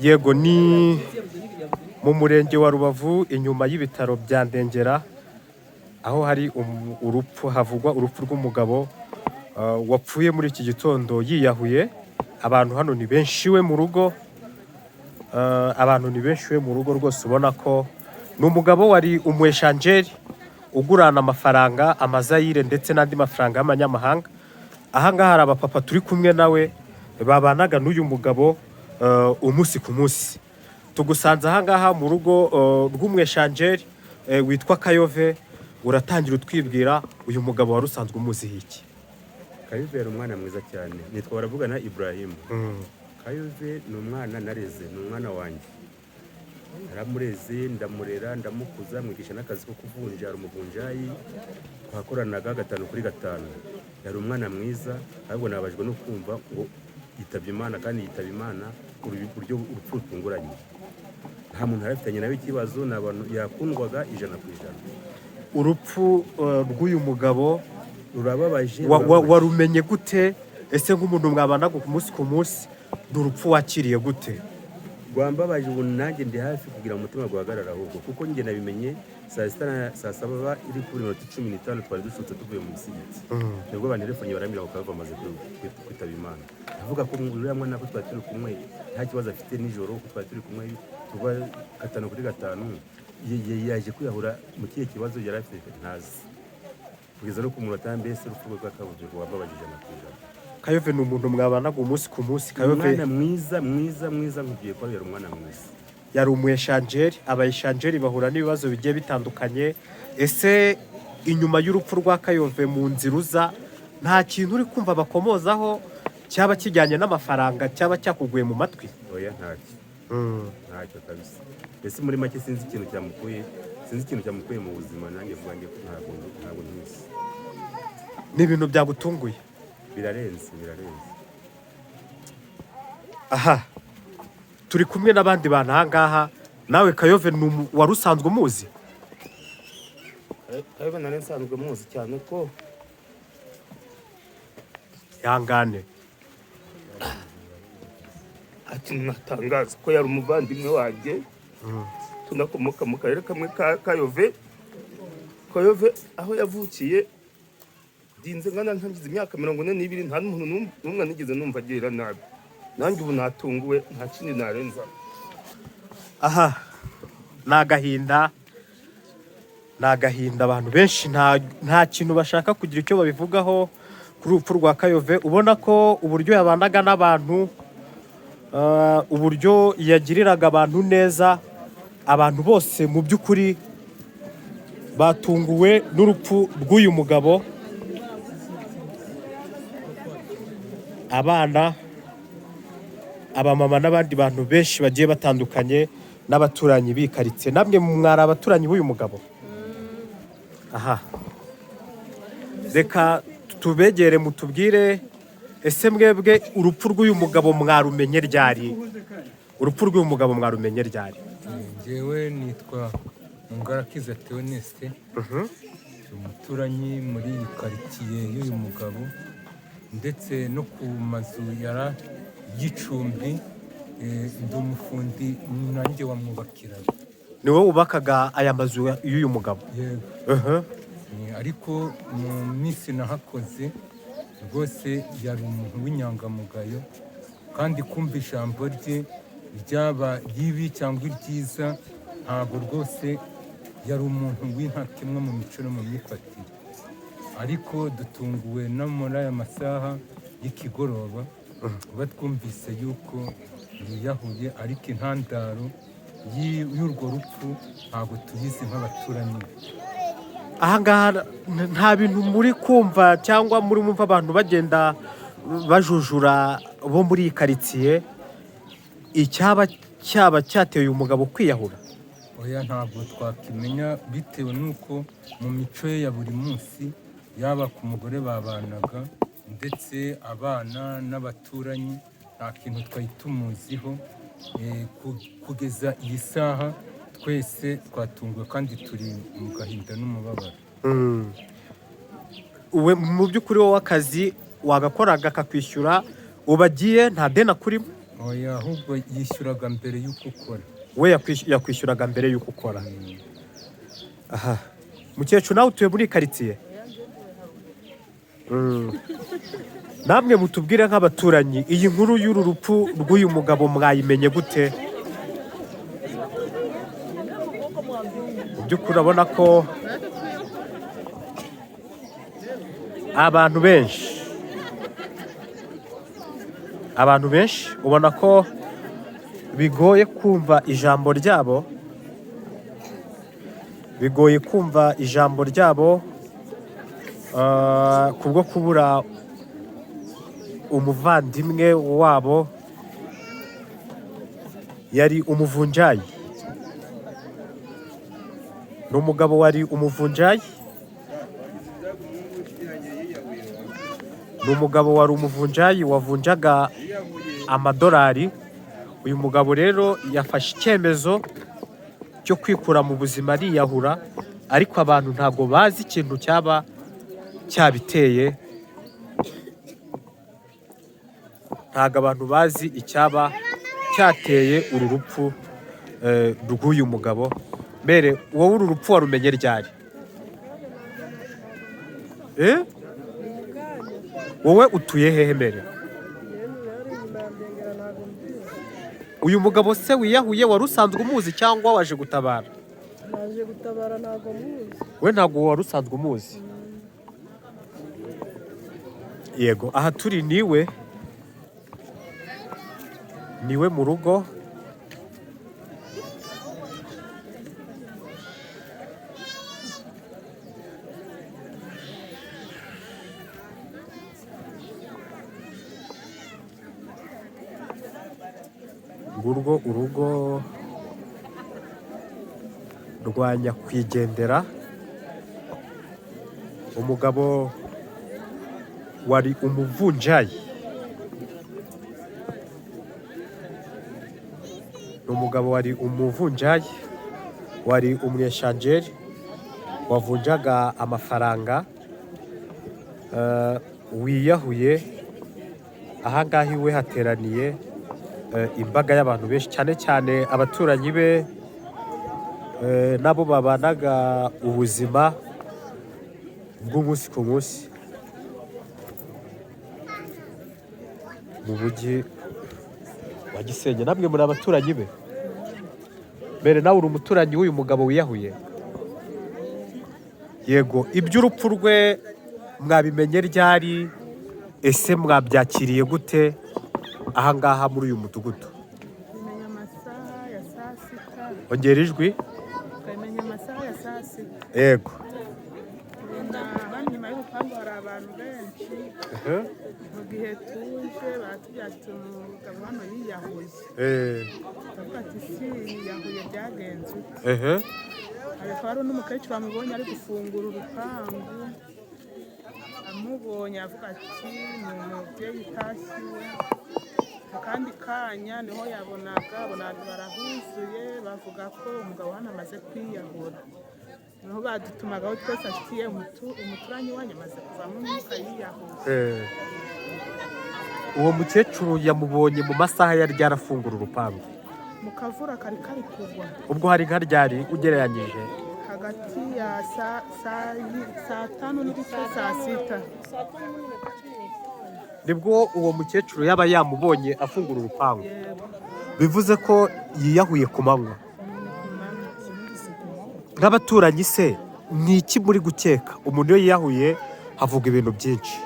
Yego, ni mu murenge wa Rubavu inyuma y'ibitaro bya Ndengera, aho hari urupfu, havugwa urupfu rw'umugabo wapfuye muri iki gitondo yiyahuye. Abantu hano ni benshi we mu rugo, abantu ni benshi we mu rugo rwose, ubona ko ni umugabo wari umweshanjeri ugurana amafaranga, amazayire ndetse n'andi mafaranga y'amanyamahanga. Aha ngaha hari abapapa turi kumwe nawe babanaga n'uyu mugabo umunsi ku munsi. Tugusanze aha ngaha mu rugo rw'umweshanjeri witwa Kayove. Uratangira utwibwira uyu mugabo wari usanzwe umuziho iki? Kayove yari umwana mwiza cyane, nitwa baravugana Ibrahim. Kayove ni umwana nareze, ni umwana wanjye. Naramureze, ndamurera, ndamukuza, mwigisha n'akazi ko kuvunja rw'umuvunjayi, twakoranaga 5 kuri 5. Yari umwana mwiza, ahubwo nabajwe no kumva ngo yitabye Imana, kandi yitabye Imana ku buryo urupfu rutunguranye. Nta muntu arafitanye nawe ikibazo, n'abantu yakundwaga 100%. Urupfu rw'uyu mugabo rurababaje. Warumenye gute? Ese nk'umuntu mwabanaga ku munsi ku munsi, urupfu wakiriye gute? Rwambabaje, ubu nanjye ndi hafi kugira umutima guhagarara ahubwo, kuko njye nabimenye saa 7 iri kuri 15 twari dusutse tuvuye mu musigiti. Nibwo bantelefone baramira ko Kayove amaze kwitaba Imana. Avuga ko uriya mwana ko twari turi kumwe nta kibazo afite nijoro, ko twari turi kumwe tuba 5 kuri 5, yaje kwiyahura mu kihe kibazo yari afite ntazi. Kugeza no ku munota mbese urupfu rwa Kayove rwababajije amakuru. Kayove ni umuntu mwabanaga umunsi ku munsi. Kayove umwana mwiza nkugiye ko yari umwana mwiza. Yari umweshanjeri. Abayeshanjeri bahura n'ibibazo bigiye bitandukanye. Ese inyuma y'urupfu rwa Kayove mu nzira uza, nta kintu uri kumva bakomozaho cyaba kijyanye n'amafaranga, cyaba cyakuguye mu matwi? Oya, ntacyo kabisa. Ese muri make sinzi ikintu cyamukuye mu buzima, nanjye vugange ko ntabwo ntizi. Ni ibintu byagutunguye? Birarenze. Aha, turi kumwe n'abandi bantu aha ngaha. Nawe Kayove wari usanzwe umuzi? Kayove nari nsanzwe muzi cyane ko yangane. ati natangaza ko yari umuvandimwe wanjye. Tunakomoka mu karere kamwe ka Kayove. Kayove aho yavukiye dinze ngana ntangize imyaka 42, nta n'umuntu n'umwe nigeze numva agira nabi. Nanjye ubu natunguwe, nta kindi narenza. Aha, nagahinda abantu benshi nta kintu bashaka kugira icyo babivugaho kuri urupfu rwa Kayove. Ubona ko uburyo yabanaga n'abantu, uburyo yagiriraga abantu neza, abantu bose mu by'ukuri batunguwe n'urupfu rw'uyu mugabo. Abana, abamama n'abandi bantu benshi bagiye batandukanye, n'abaturanyi bikaritse. Namwe mwari abaturanyi b'uyu mugabo? Aha, reka tubegere mutubwire, ese mwebwe urupfu rw'uyu mugabo mwarumenye ryari? Njyewe nitwa Mungarakiza Theoneste, umuturanyi muri iyi karitsiye y'uyu mugabo, ndetse no ku mazu yara y'icumbi. Ndi umufundi, nanjye wamwubakiraga. Ni wowe wubakaga aya mazu y'uyu mugabo? Yego. Ariko mu minsi nahakoze rwose yari umuntu w'inyangamugayo, kandi kumva ijambo rye ryaba ribi cyangwa ryiza, ntabwo rwose yari umuntu w'intakemwa mu mico no mu myifatire. Ariko dutunguwe no muri aya masaha y'ikigoroba batwumvise yuko yiyahuye, ariko intandaro y'urwo rupfu ntabwo tubizi nk'abaturanyi. Aha ngaha nta bintu muri kumva cyangwa muri mumva abantu bagenda bajujura bo muri iyi karitsiye, icyaba cyateye uyu mugabo kwiyahura? Oya, ntabwo twakimenya, bitewe n'uko mu mico ye ya buri munsi, yaba ku mugore babanaga ndetse abana n'abaturanyi, nta kintu twari tumuziho. Kugeza iyi saha twese twatunguwe kandi turi mu gahinda n'umubabaro. Mu by'ukuri wowe akazi wagakoraga kakwishyura, ubagiye nta deni akurimo? oya ahubwo yishyuraga mbere y'uko ukora. We yakwishyuraga mbere y'uko ukora. Aha, mukecuru nawe utuye muri karitsiye? Namwe mutubwire nk'abaturanyi, iyi nkuru y'uru rupfu rw'uyu mugabo mwayimenye gute? Mu by'ukuri urabona ko abantu benshi ubona ko bigoye kumva ijambo ryabo, kubwo kubura umuvandimwe wabo yari umuvunjayi. Ni umugabo wari umuvunjayi, wavunjaga amadolari. Uyu mugabo rero yafashe icyemezo cyo kwikura mu buzima ariyahura, ariko abantu ntago bazi ikintu cyaba cyabiteye. Ntago abantu bazi icyaba cyateye uru rupfu rw'uyu mugabo. Mbere wowe uru rupfu warumenye ryari? Wowe utuye hehe mbere? Uyu mugabo se wiyahuye wari usanzwe umuzi cyangwa waje gutabara? Naje gutabara, ntago muzi. We ntago wari usanzwe umuzi? Yego, aha turi niwe mu rugo. Ngurwo urugo rwa nyakwigendera, umugabo wari umuvunjayi. Wari umweshanjeri, wavunjaga amafaranga, wiyahuye. Ahangaha iwe hateraniye imbaga y'abantu benshi, cyane cyane abaturanyi be, nabo babanaga ubuzima bw'umunsi ku munsi mu mujyi wa Gisenyi. Namwe muri abaturanyi be? Mbere nawe uri umuturanyi w'uyu mugabo wiyahuye? Yego, iby'urupfu rwe mwabimenye ryari? Ese mwabyakiriye gute ahangaha muri uyu mudugudu? Tumenya amasaha ya saa sita. Ongera ijwi. Tumenya amasaha ya saa sita. Yego. Hano nyuma y'urupangu hari abantu benshi. Mu gihe tuje baratubwira ati umugabo hano yiyahuye. Turavuga ati si yiyahuye byagenze ute? Ariko hari n'umukecuru bamubonye ari gufungura urupangu, amubonye avuga ati ni umubyeyi utashyiwe. Akandi kanya niho yabonaga abantu barahuzuye bavuga ko umugabo hano amaze kwiyahura. Niho badutumagaho twese ati umuturanyi wanyu amaze kuvamo umwuka yiyahuye. Uwo mukecuru yamubonye mu masaha yari yarafungura urupangu? Mu kavura kari kugwa. Ubwo hari nka ryari ugereranyije? Hagati ya saa tanu n'igice saa sita. Nibwo uwo mukecuru yaba yamubonye afungura urupangu? Bivuze ko yiyahuye ku manywa. Nk'abaturanyi se ni iki muri gukeka? Umuntu iyo yiyahuye havuga ibintu byinshi.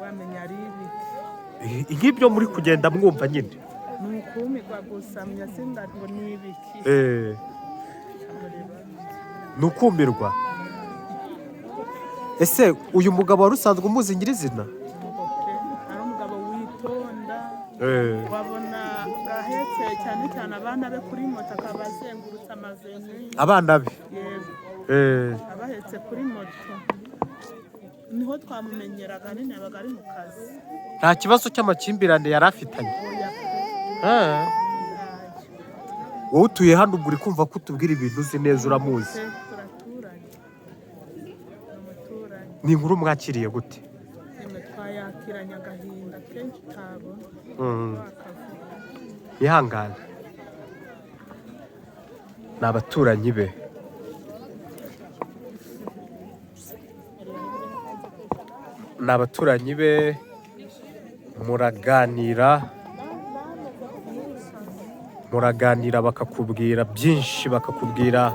Wamenya ari ibiki? Nk'ibyo muri kugenda mwumva nyine. Ni ukumirwa gusa myasinda ngo ni ibiki? Ni ukumirwa. Ese uyu mugabo wari usanzwe umuzi nyirizina? Ari umugabo witonda, wabona gahetse cyane cyane abana be kuri moto, akaba azengurutse amazeni. Abana be? Yego. Abahetse kuri moto. Niho twamumenyeraga, nini yabaga ari mu kazi. Nta kibazo cy'amakimbirane yari afitanye? Wowe utuye hano uri kumva ko utubwira ibintu uzi neza, uramuzi? Turaturanye. Ni inkuru mwakiriye gute? yakiranye agahinda kenshi utabona wakavuga. ihangane ni abaturanyi be muraganira bakakubwira byinshi, bakakubwira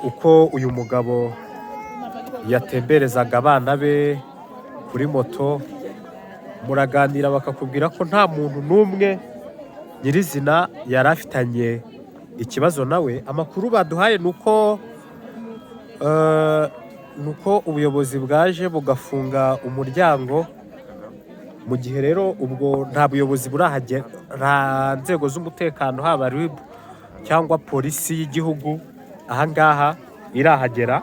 uko uyu mugabo yatemberezaga abana be kuri moto, muraganira bakakubwira ko nta muntu n'umwe nyirizina yari afitanye ikibazo nawe. Amakuru baduhaye ni uko ubuyobozi bwaje bugafunga umuryango. Mu gihe rero ubwo nta buyobozi burahagera, nta nzego z'umutekano haba RIB cyangwa polisi y'igihugu ahangaha irahagera.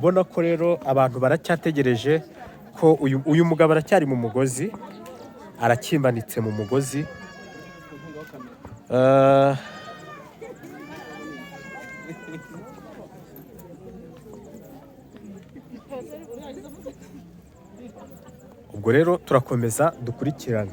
Ubona ko rero abantu baracyategereje ko uyu mugabo aracyari mu mugozi, arakimbanitse mu mugozi. Ubwo rero turakomeza dukurikirane.